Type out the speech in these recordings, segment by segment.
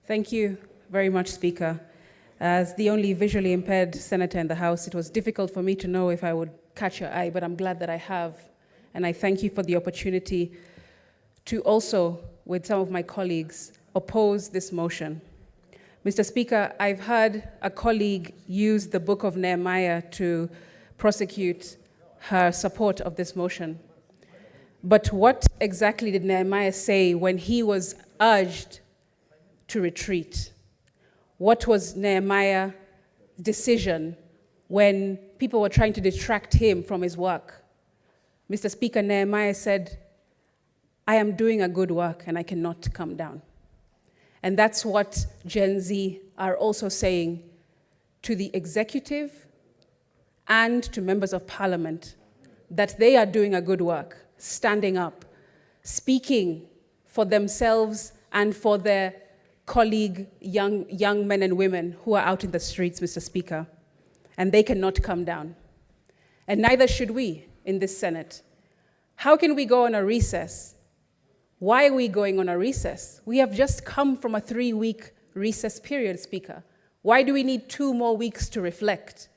Thank you very much, Speaker. As the only visually impaired senator in the House, it was difficult for me to know if I would catch your eye, but I'm glad that I have. And I thank you for the opportunity to also, with some of my colleagues, oppose this motion. Mr. Speaker, I've heard a colleague use the book of Nehemiah to prosecute her support of this motion. But what exactly did Nehemiah say when he was urged to retreat? What was Nehemiah's decision when people were trying to distract him from his work? Mr. Speaker, Nehemiah said, I am doing a good work and I cannot come down. And that's what Gen Z are also saying to the executive and to members of parliament, that they are doing a good work, standing up, speaking for themselves and for their colleague young men and women who are out in the streets, Mr. Speaker, and they cannot come down. And neither should we in this Senate. How can we go on a recess? Why are we going on a recess? We have just come from a 3-week recess period, Speaker. Why do we need 2 more weeks to reflect?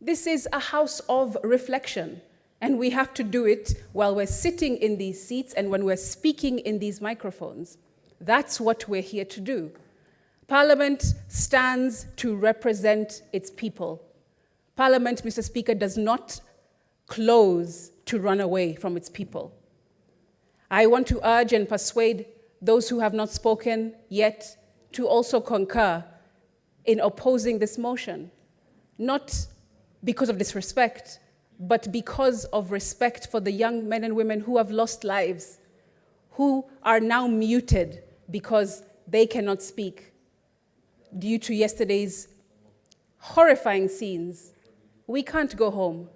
This is a house of reflection, and we have to do it while we're sitting in these seats and when we're speaking in these microphones. That's what we're here to do. Parliament stands to represent its people. Parliament, Mr. Speaker, does not close to run away from its people. I want to urge and persuade those who have not spoken yet to also concur in opposing this motion, not because of disrespect, but because of respect for the young men and women who have lost lives, who are now muted because they cannot speak due to yesterday's horrifying scenes. We can't go home.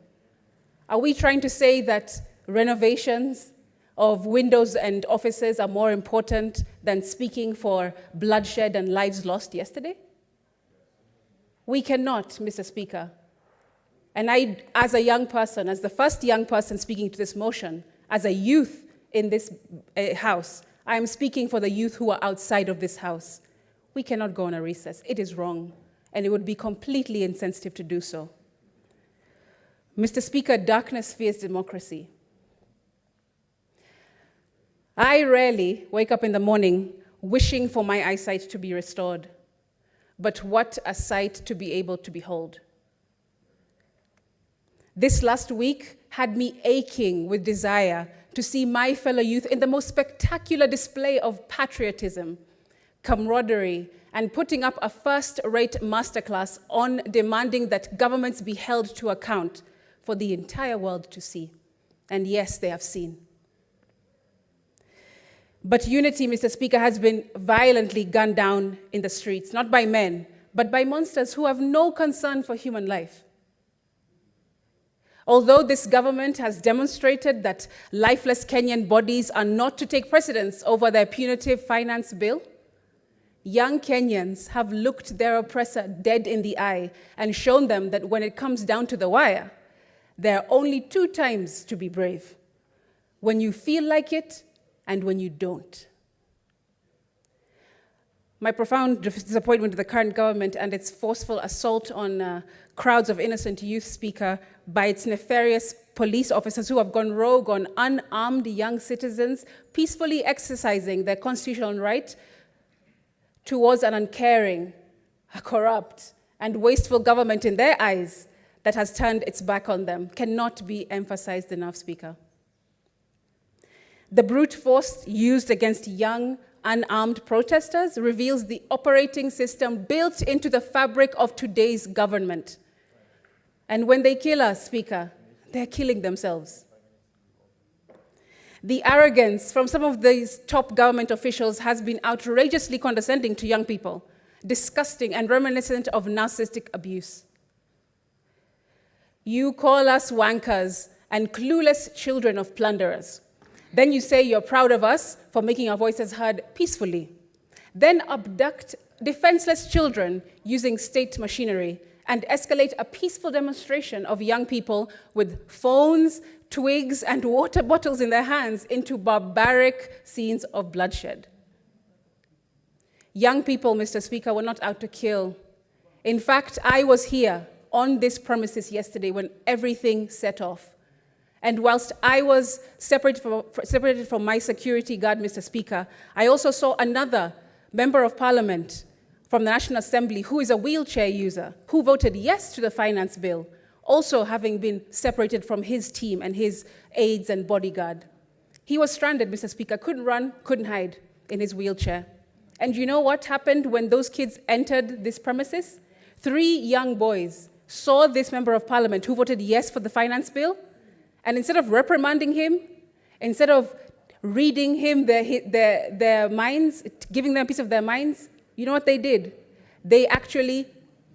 Are we trying to say that renovations of windows and offices are more important than speaking for bloodshed and lives lost yesterday? We cannot, Mr. Speaker. And I, as a young person, as the first young person speaking to this motion, as a youth in this House, I am speaking for the youth who are outside of this House. We cannot go on a recess. It is wrong, and it would be completely insensitive to do so. Mr. Speaker, darkness fears democracy. I rarely wake up in the morning wishing for my eyesight to be restored, but what a sight to be able to behold. This last week had me aching with desire to see my fellow youth in the most spectacular display of patriotism, camaraderie, and putting up a first-rate masterclass on demanding that governments be held to account for the entire world to see. And yes, they have seen. But unity, Mr. Speaker, has been violently gunned down in the streets, not by men, but by monsters who have no concern for human life. Although this government has demonstrated that lifeless Kenyan bodies are not to take precedence over their punitive finance bill, young Kenyans have looked their oppressor dead in the eye and shown them that when it comes down to the wire, there are only 2 times to be brave: when you feel like it and when you don't. My profound disappointment with the current government and its forceful assault on crowds of innocent youth, Speaker, by its nefarious police officers who have gone rogue on unarmed young citizens peacefully exercising their constitutional right towards an uncaring, a corrupt, and wasteful government in their eyes that has turned its back on them, cannot be emphasized enough, Speaker. The brute force used against young, unarmed protesters reveals the operating system built into the fabric of today's government. And when they kill us, Speaker, they're killing themselves. The arrogance from some of these top government officials has been outrageously condescending to young people, disgusting and reminiscent of narcissistic abuse. You call us wankers and clueless children of plunderers. Then you say you're proud of us for making our voices heard peacefully. Then abduct defenseless children using state machinery and escalate a peaceful demonstration of young people with phones, twigs, and water bottles in their hands into barbaric scenes of bloodshed. Young people, Mr. Speaker, were not out to kill. In fact, I was here on this premises yesterday when everything set off. And whilst I was separated from my security guard, Mr. Speaker, I also saw another member of parliament from the National Assembly who is a wheelchair user, who voted yes to the finance bill, also having been separated from his team and his aides and bodyguard. He was stranded, Mr. Speaker, couldn't run, couldn't hide in his wheelchair. And you know what happened when those kids entered this premises? 3 young boys saw this member of parliament who voted yes for the finance bill, and instead of reprimanding him, instead of reading him their minds, giving them a piece of their minds, you know what they did? They actually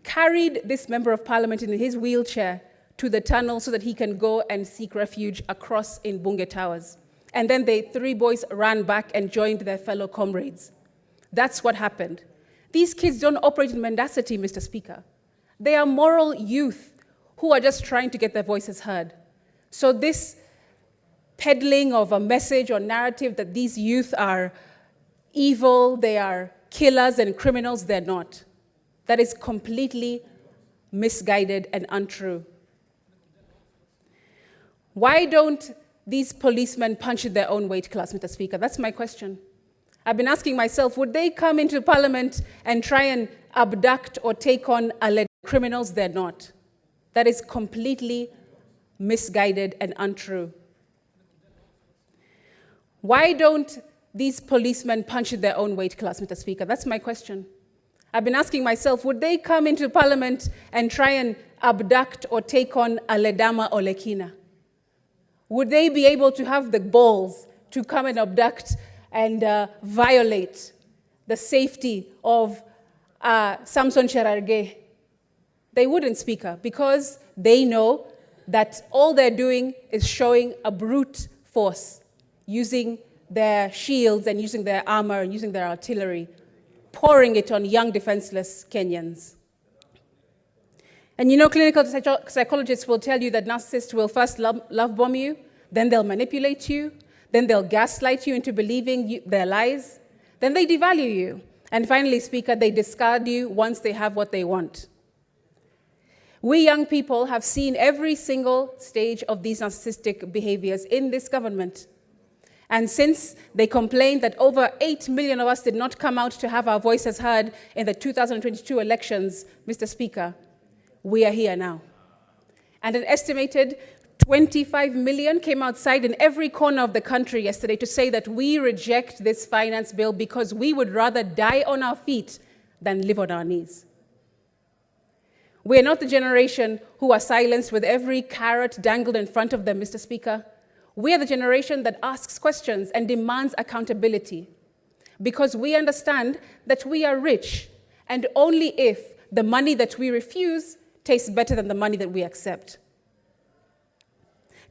carried this member of parliament in his wheelchair to the tunnel so that he can go and seek refuge across in Bunge Towers. And then the 3 boys ran back and joined their fellow comrades. That's what happened. These kids don't operate in mendacity, Mr. Speaker. They are moral youth who are just trying to get their voices heard. So this peddling of a message or narrative that these youth are evil, they are killers and criminals, they're not. That is completely misguided and untrue. Why don't these policemen punch in their own weight class, Mr. Speaker? That's my question. I've been asking myself, would they come into parliament and try and abduct or take on alleged criminals? They're not. That is completely misguided and untrue. Why don't these policemen punch in their own weight class, Mr. Speaker? That's my question. I've been asking myself, would they come into parliament and try and abduct or take on Aledama or Lekina? Would they be able to have the balls to come and abduct and violate the safety of Samson Cherargei? They wouldn't, Speaker, because they know that all they're doing is showing a brute force, using their shields and using their armor and using their artillery, pouring it on young, defenseless Kenyans. And you know, clinical psychologists will tell you that narcissists will first love bomb you, then they'll manipulate you, then they'll gaslight you into believing their lies, then they devalue you, and finally, Speaker, they discard you once they have what they want. We young people have seen every single stage of these narcissistic behaviors in this government. And since they complained that over 8 million of us did not come out to have our voices heard in the 2022 elections, Mr. Speaker, we are here now. And an estimated 25 million came outside in every corner of the country yesterday to say that we reject this finance bill because we would rather die on our feet than live on our knees. We are not the generation who are silenced with every carrot dangled in front of them, Mr. Speaker. We are the generation that asks questions and demands accountability because we understand that we are rich, and only if the money that we refuse tastes better than the money that we accept.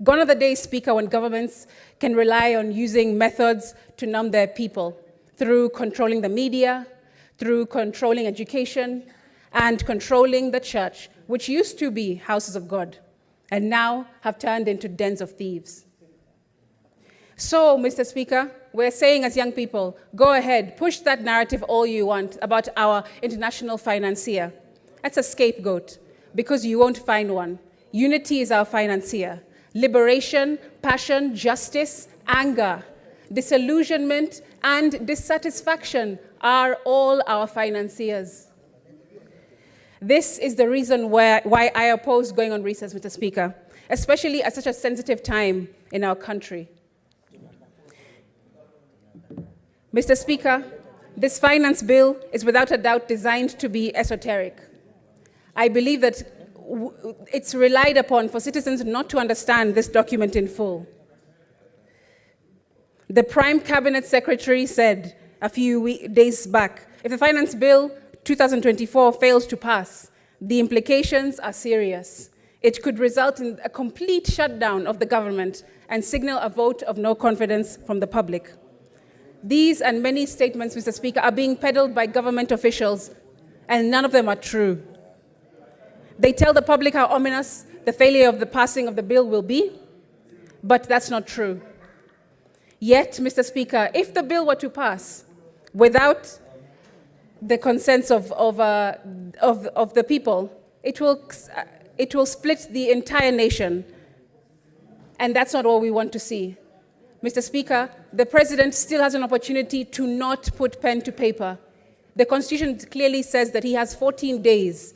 Gone are the days, Speaker, when governments can rely on using methods to numb their people through controlling the media, through controlling education, and controlling the church, which used to be houses of God, and now have turned into dens of thieves. So, Mr. Speaker, we're saying as young people, go ahead, push that narrative all you want about our international financier. That's a scapegoat, because you won't find one. Unity is our financier. Liberation, passion, justice, anger, disillusionment, and dissatisfaction are all our financiers. This is the reason why I oppose going on recess, Mr. Speaker, especially at such a sensitive time in our country. Mr. Speaker, this finance bill is without a doubt designed to be esoteric. I believe that it's relied upon for citizens not to understand this document in full. The Prime Cabinet Secretary said a few days back, if the Finance Bill 2024 fails to pass, the implications are serious. It could result in a complete shutdown of the government and signal a vote of no confidence from the public. These and many statements, Mr. Speaker, are being peddled by government officials, and none of them are true. They tell the public how ominous the failure of the passing of the bill will be, but that's not true. Yet, Mr. Speaker, if the bill were to pass without the consents of the people. It will split the entire nation, and that's not what we want to see. Mr. Speaker, the president still has an opportunity to not put pen to paper. The Constitution clearly says that he has 14 days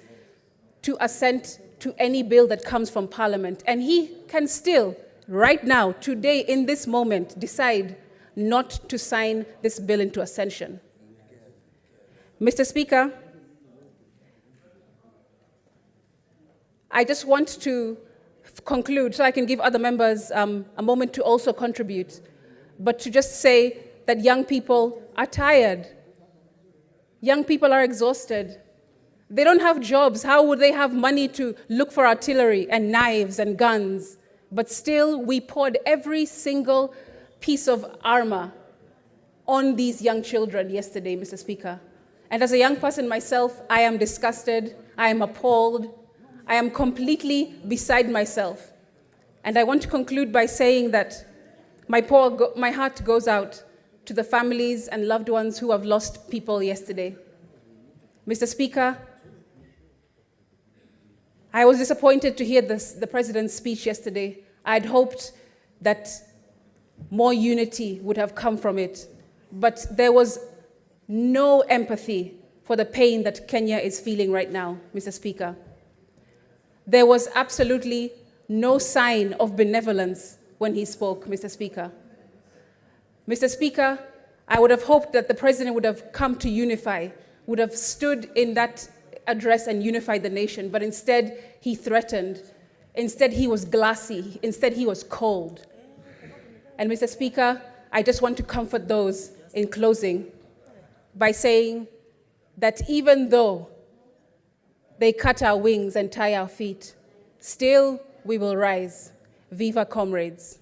to assent to any bill that comes from Parliament, and he can still, right now, today, in this moment, decide not to sign this bill into ascension. Mr. Speaker, I just want to conclude so I can give other members a moment to also contribute, but to just say that young people are tired. Young people are exhausted. They don't have jobs. How would they have money to look for artillery and knives and guns? But still, we poured every single piece of armor on these young children yesterday, Mr. Speaker. And as a young person myself, I am disgusted, I am appalled, I am completely beside myself. And I want to conclude by saying that my heart goes out to the families and loved ones who have lost people yesterday. Mr. Speaker, I was disappointed to hear the president's speech yesterday. I'd hoped that more unity would have come from it, but there was no empathy for the pain that Kenya is feeling right now, Mr. Speaker. There was absolutely no sign of benevolence when he spoke, Mr. Speaker. Mr. Speaker, I would have hoped that the president would have come to unify, would have stood in that address and unified the nation, but instead he threatened. Instead he was glassy. Instead he was cold. And Mr. Speaker, I just want to comfort those in closing by saying that even though they cut our wings and tie our feet, still we will rise. Viva comrades.